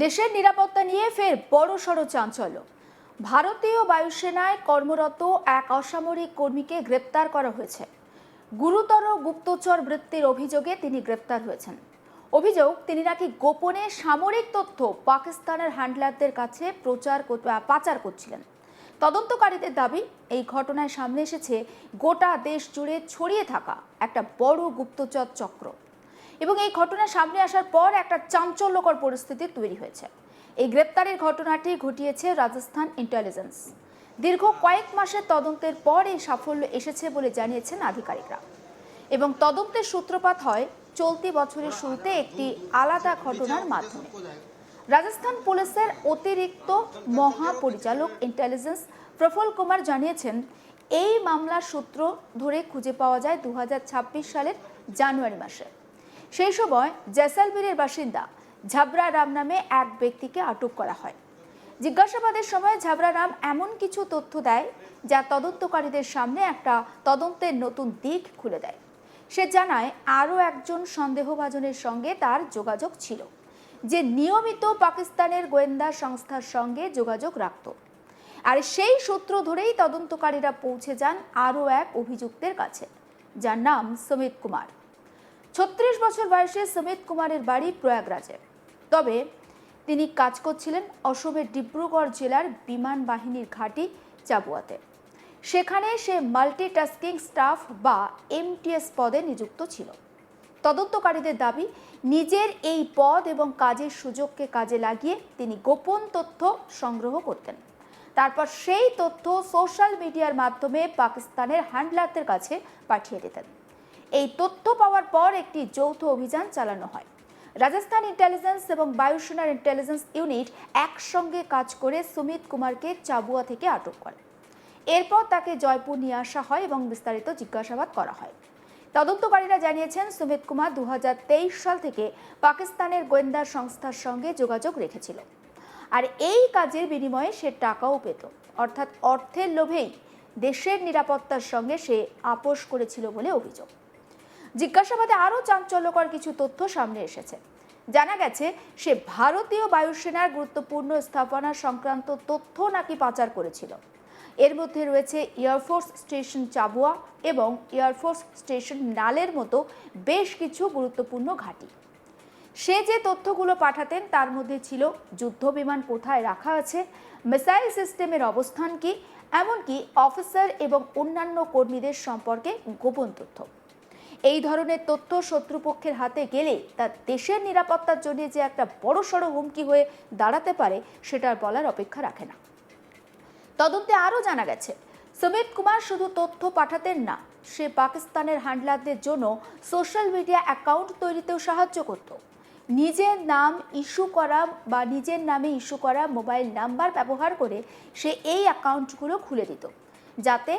দেশের নিরাপত্তা নিয়ে ফের বড়সড় চাঞ্চল্য। ভারতীয় বায়ুসেনায় কর্মরত এক অসামরিক কর্মীকে গ্রেপ্তার করা হয়েছে। গুরুতর গুপ্তচর বৃত্তির অভিযোগে তিনি গ্রেপ্তার হয়েছেন। অভিযোগ, তিনি নাকি গোপনে সামরিক তথ্য পাকিস্তানের হ্যান্ডলারদের কাছে পাচার করছিলেন। তদন্তকারীদের দাবি, এই ঘটনায় সামনে এসেছে গোটা দেশ জুড়ে ছড়িয়ে থাকা একটা বড় গুপ্তচর চক্র। এবং এই ঘটনা সামনে আসার পর একটা চাঞ্চল্যকর পরিস্থিতি তৈরি হয়েছে। এই গ্রেপ্তারের ঘটনাটি ঘটিয়েছে রাজস্থান ইন্টেলিজেন্স। দীর্ঘ কয়েক মাসের তদন্তের পর এই সাফল্য এসেছে বলে জানিয়েছেন আধিকারিকরা। এবং তদন্তের সূত্রপাত হয় চলতি বছরের শুরুতে একটি আলাদা ঘটনার মাধ্যমে। রাজস্থান পুলিশের অতিরিক্ত মহাপরিচালক ইন্টেলিজেন্স প্রফুল কুমার জানিয়েছেন, এই মামলার সূত্র ধরে খুঁজে পাওয়া যায় 2026 সালের জানুয়ারি মাসে। সেই সময় জয়সালমীরের বাসিন্দা ঝাবরা রাম নামে এক ব্যক্তিকে আটক করা হয়। জিজ্ঞাসাবাদের সময় ঝাবরা রাম এমন কিছু তথ্য দেয় যা তদন্তকারীদের সামনে একটা তদন্তের নতুন দিক খুলে দেয়। সে জানায় আরও একজন সন্দেহভাজনের সঙ্গে তার যোগাযোগ ছিল, যে নিয়মিত পাকিস্তানের গোয়েন্দা সংস্থার সঙ্গে যোগাযোগ রাখত। আর সেই সূত্র ধরেই তদন্তকারীরা পৌঁছে যান আরও এক অভিযুক্তের কাছে, যার নাম সুমিত কুমার। 36 বছর বয়সে সুমিত কুমারের বাড়ি প্রয়াগরাজে। তবে তিনি কাজ করছিলেন অসমের ডিব্রুগড় জেলার বিমান বাহিনীর ঘাঁটি চাবুয়াতে। সেখানে সে মাল্টিটাস্কিং স্টাফ বা MTS পদে নিযুক্ত ছিল। তদন্তকারীদের দাবি, নিজের এই পদ এবং কাজের সুযোগকে কাজে লাগিয়ে তিনি গোপন তথ্য সংগ্রহ করতেন। তারপর সেই তথ্য সোশ্যাল মিডিয়ার মাধ্যমে পাকিস্তানের হ্যান্ডলারদের কাছে পাঠিয়ে দিতেন। এই তথ্য পাওয়ার পর একটি যৌথ অভিযান চালানো হয়। রাজস্থান ইন্টেলিজেন্স এবং বায়ুসেনার ইন্টেলিজেন্স ইউনিট একসঙ্গে কাজ করে সুমিত কুমারকে চাবুয়া থেকে আটক করে। এরপর তাকে জয়পুর নিয়ে আসা হয় এবং বিস্তারিত জিজ্ঞাসাবাদ করা হয়। তদন্তকারীরা জানিয়েছেন, সুমিত কুমার 2023 সাল থেকে পাকিস্তানের গোয়েন্দা সংস্থার সঙ্গে যোগাযোগ রেখেছিল। আর এই কাজের বিনিময়ে সে টাকাও পেত, অর্থাৎ অর্থের লোভেই দেশের নিরাপত্তার সঙ্গে সে আপোষ করেছিল বলে অভিযোগ। জিজ্ঞাসাবাদে আরও চাঞ্চল্যকর কিছু তথ্য সামনে এসেছে। জানা গেছে, সে ভারতীয় বায়ুসেনার গুরুত্বপূর্ণ স্থাপনা সংক্রান্ত তথ্য নাকি পাচার করেছিল। এর মধ্যে রয়েছে এয়ারফোর্স স্টেশন চাবুয়া এবং এয়ারফোর্স স্টেশন নালের মতো বেশ কিছু গুরুত্বপূর্ণ ঘাঁটি। সে যে তথ্যগুলো পাঠাতেন তার মধ্যে ছিল যুদ্ধ বিমান কোথায় রাখা আছে, মিসাইল সিস্টেমের অবস্থান কি, এমনকি অফিসার এবং অন্যান্য কর্মীদের সম্পর্কে গোপন তথ্য। এই ধরনের তথ্য শত্রুপক্ষের হাতে গেলে তা দেশের নিরাপত্তার জন্য যে একটা বড়সড় হুমকি হয়ে দাঁড়াতে পারে, সেটার বলার অপেক্ষা রাখে না। তদন্তে আরও জানা গেছে, সুমিত কুমার শুধু তথ্য পাঠাতেন না, সে পাকিস্তানের হ্যান্ডলারদের জন্য সোশ্যাল মিডিয়া অ্যাকাউন্ট তৈরিতেও সাহায্য করত। নিজের নামে ইস্যু করা মোবাইল নাম্বার ব্যবহার করে সে এই অ্যাকাউন্টগুলো খুলে দিত, যাতে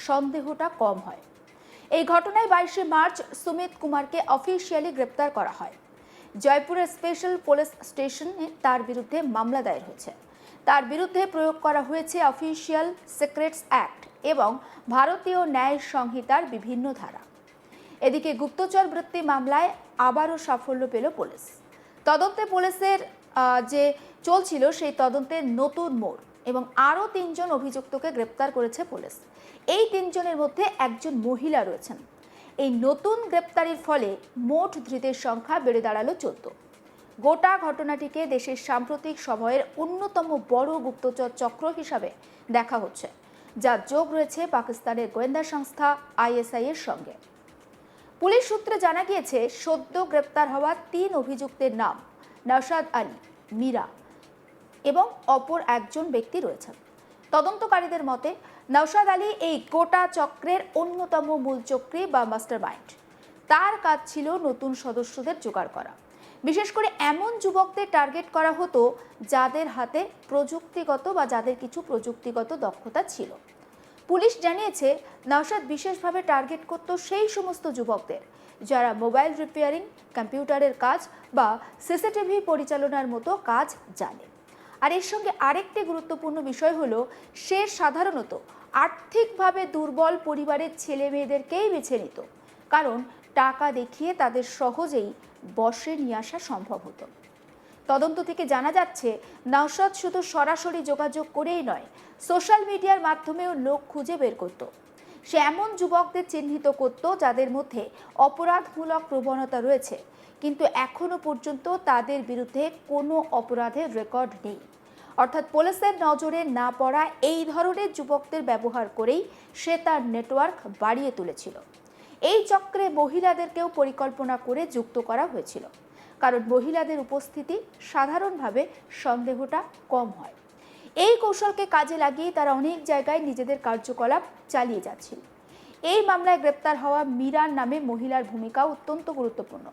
সন্দেহটা কম হয়। এই ঘটনায় 22 মার্চ সুমিত কুমারকে অফিসিয়ালি গ্রেপ্তার করা হয়। জয়পুরের স্পেশাল পুলিশ স্টেশনে তার বিরুদ্ধে মামলা দায়ের হয়েছে। তার বিরুদ্ধে প্রয়োগ করা হয়েছে অফিসিয়াল সিক্রেটস অ্যাক্ট এবং ভারতীয় ন্যায় সংহিতার বিভিন্ন ধারা। এদিকে গুপ্তচর বৃত্তি মামলায় আবারও সাফল্য পেল পুলিশ। তদন্তে পুলিশের যে চলছিল সেই তদন্তের নতুন মোড় এবং আরও 3 জন অভিযুক্তকে গ্রেপ্তার করেছে পুলিশ। এই 3 জনের মধ্যে একজন মহিলা রয়েছেন। এই নতুন গ্রেপ্তারির ফলে মোট ধৃতের সংখ্যা বেড়ে দাঁড়ালো 14। গোটা ঘটনাটিকে দেশের সাম্প্রতিক সময়ের অন্যতম বড় গুপ্তচর চক্র হিসাবে দেখা হচ্ছে, যার যোগ রয়েছে পাকিস্তানের গোয়েন্দা সংস্থা ISI এর সঙ্গে। পুলিশ সূত্রে জানা গিয়েছে, সদ্য গ্রেপ্তার হওয়া 3 অভিযুক্তের নাম নওশাদ আলী, মীরা এবং অপর একজন ব্যক্তি রয়েছেন। তদন্তকারীদের মতে, নওশাদ আলী এই গোটা চক্রের অন্যতম মূল চক্রী বা মাস্টারমাইন্ড। তার কাজ ছিল নতুন সদস্যদের জোগাড় করা। বিশেষ করে এমন যুবকদের টার্গেট করা হতো যাদের হাতে যাদের কিছু প্রযুক্তিগত দক্ষতা ছিল। পুলিশ জানিয়েছে, নওশাদ বিশেষভাবে টার্গেট করত সেই সমস্ত যুবকদের যারা মোবাইল রিপেয়ারিং, কম্পিউটারের কাজ বা CCTV পরিচালনার মতো কাজ জানে। আর এর সঙ্গে আরেকটি গুরুত্বপূর্ণ বিষয় হলো, সে সাধারণত আর্থিকভাবে দুর্বল পরিবারের ছেলে মেয়েদেরকেই বেছে নিত, কারণ টাকা দেখিয়ে তাদের সহজেই বশে নিয়ে আসা সম্ভব হতো। তদন্ত থেকে জানা যাচ্ছে নওশাদ শুধু সরাসরি যোগাযোগ করেই নয়, সোশ্যাল মিডিয়ার মাধ্যমেও লোক খুঁজে বের করত। সে এমন যুবকদের চিহ্নিত করত যাদের মধ্যে অপরাধমূলক প্রবণতা রয়েছে, কিন্তু এখনো পর্যন্ত তাদের বিরুদ্ধে কোনো অপরাধের রেকর্ড নেই। অর্থাৎ পুলিশের নজরে না পড়া এই ধরনের যুবকদের ব্যবহার করেই সে তার নেটওয়ার্ক বাড়িয়ে তুলেছিল। এই চক্রে মহিলাদেরকেও পরিকল্পনা করে যুক্ত করা হয়েছিল, কারণ মহিলাদের উপস্থিতি সাধারণভাবে সন্দেহটা কম হয়। এই কৌশলকে কাজে লাগিয়ে তারা অনেক জায়গায় নিজেদের কার্যকলাপ চালিয়ে যাচ্ছিল। এই মামলায় গ্রেপ্তার হওয়া মীরার নামে মহিলার ভূমিকা অত্যন্ত গুরুত্বপূর্ণ।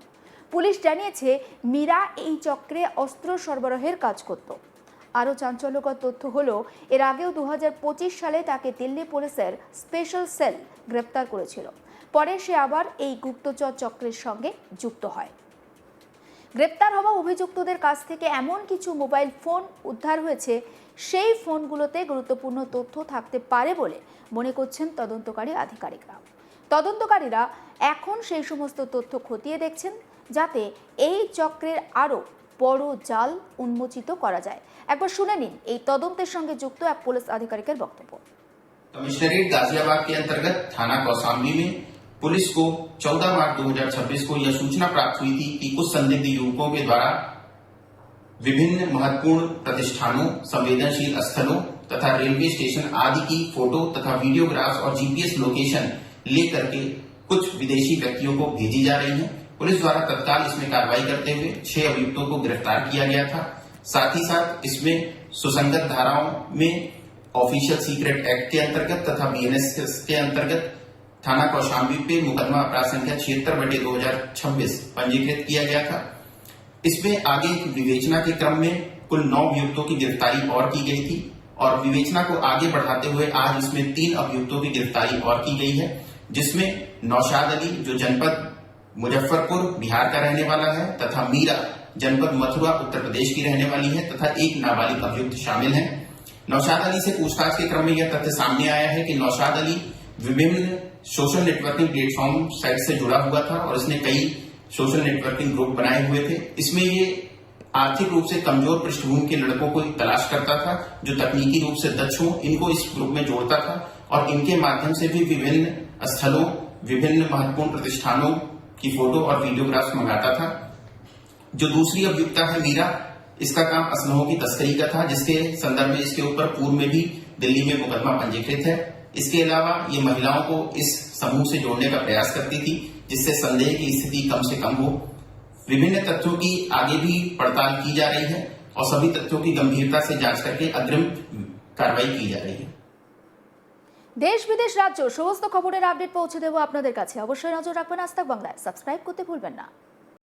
পুলিশ জানিয়েছে মীরা এই চক্রে অস্ত্র সরবরাহের কাজ করত। আরও চাঞ্চল্যকর তথ্য হলো, এর আগেও 2025 সালে তাকে দিল্লি পুলিশের স্পেশাল সেল গ্রেপ্তার করেছিল। পরে সে আবার এই গুপ্তচর চক্রের সঙ্গে যুক্ত হয়। গ্রেপ্তার হওয়া অভিযুক্তদের কাছ থেকে এমন কিছু মোবাইল ফোন উদ্ধার হয়েছে, সেই ফোনগুলোতে গুরুত্বপূর্ণ তথ্য থাকতে পারে বলে মনে করছেন তদন্তকারী আধিকারিকরা। তদন্তকারীরা এখন সেই সমস্ত তথ্য খতিয়ে দেখছেন, যাতে এই চক্রের আরও বড় জাল উন্মোচিত করা যায়। একবার শুনে নিন এই তদন্তের সঙ্গে যুক্ত এক পুলিশ আধিকারিকের বক্তব্য। कमिश्नरेट गाजियाबाद के अंतर्गत थाना कौशाम्बी में पुलिस को 14 मार्च 2026 को यह सूचना प्राप्त हुई थी कि कुछ संदिग्ध युवकों के द्वारा विभिन्न महत्वपूर्ण प्रतिष्ठानों, संवेदनशील स्थलों तथा रेलवे स्टेशन आदि की फोटो तथा वीडियोग्राफ्स और जीपीएस लोकेशन लेकर के कुछ विदेशी व्यक्तियों को भेजी जा रही है। पुलिस द्वारा तत्काल इसमें कार्रवाई करते हुए 6 अभियुक्तों को गिरफ्तार किया गया था। साथ ही साथ इसमें सुसंगत धाराओं में ऑफिशियल सीक्रेट एक्ट के अंतर्गत तथा बीएनएस के अंतर्गत थाना कौशाम्बी पे मुकदमा अपराध संख्या 76/2026 पंजीकृत किया गया था। इसमें आगे विवेचना के क्रम में कुल 9 अभियुक्तों की गिरफ्तारी और की गई थी और विवेचना को आगे बढ़ाते हुए आज इसमें 3 अभियुक्तों की गिरफ्तारी और की गई है, जिसमें नौशाद अली जो जनपद मुजफ्फरपुर बिहार का रहने वाला है तथा मीरा जनपद मथुरा उत्तर प्रदेश की रहने वाली है तथा एक नाबालिग अभियुक्त शामिल है। नौशाद अली से पूछताछ के क्रम में यह तथ्य सामने आया है कि नौशाद अली विभिन्न सोशल नेटवर्किंग प्लेटफॉर्म साइट से जुड़ा हुआ था और इसने कई सोशल नेटवर्किंग ग्रुप बनाए हुए थे। इसमें ये आर्थिक रूप से कमजोर पृष्ठभूमि के लड़कों को तलाश करता था जो तकनीकी रूप से दक्ष हों, इनको इस ग्रुप में जोड़ता था और इनके माध्यम से भी विभिन्न स्थलों, विभिन्न महत्वपूर्ण प्रतिष्ठानों की फोटो और वीडियोग्राफ्स मंगाता था। जो दूसरी अभियुक्ता है मीरा, इसका काम असलहों की तस्करी का था, जिसके संदर्भ में इसके ऊपर पूर्व में भी दिल्ली में मुकदमा पंजीकृत है। इसके अलावा ये महिलाओं को इस समूह से जोड़ने का प्रयास करती थी, जिससे संदेह की स्थिति कम से कम हो। विभिन्न तथ्यों की आगे भी पड़ताल की जा रही है और सभी तथ्यों की गंभीरता से जांच करके अग्रिम कार्रवाई की जा रही है। দেশ বিদেশ রাজ্য সমস্ত খবরের আপডেট পৌঁছে দেবো আপনাদের কাছে। অবশ্যই নজর রাখবেন আজ তাক বাংলায়। সাবস্ক্রাইব করতে ভুলবেন না।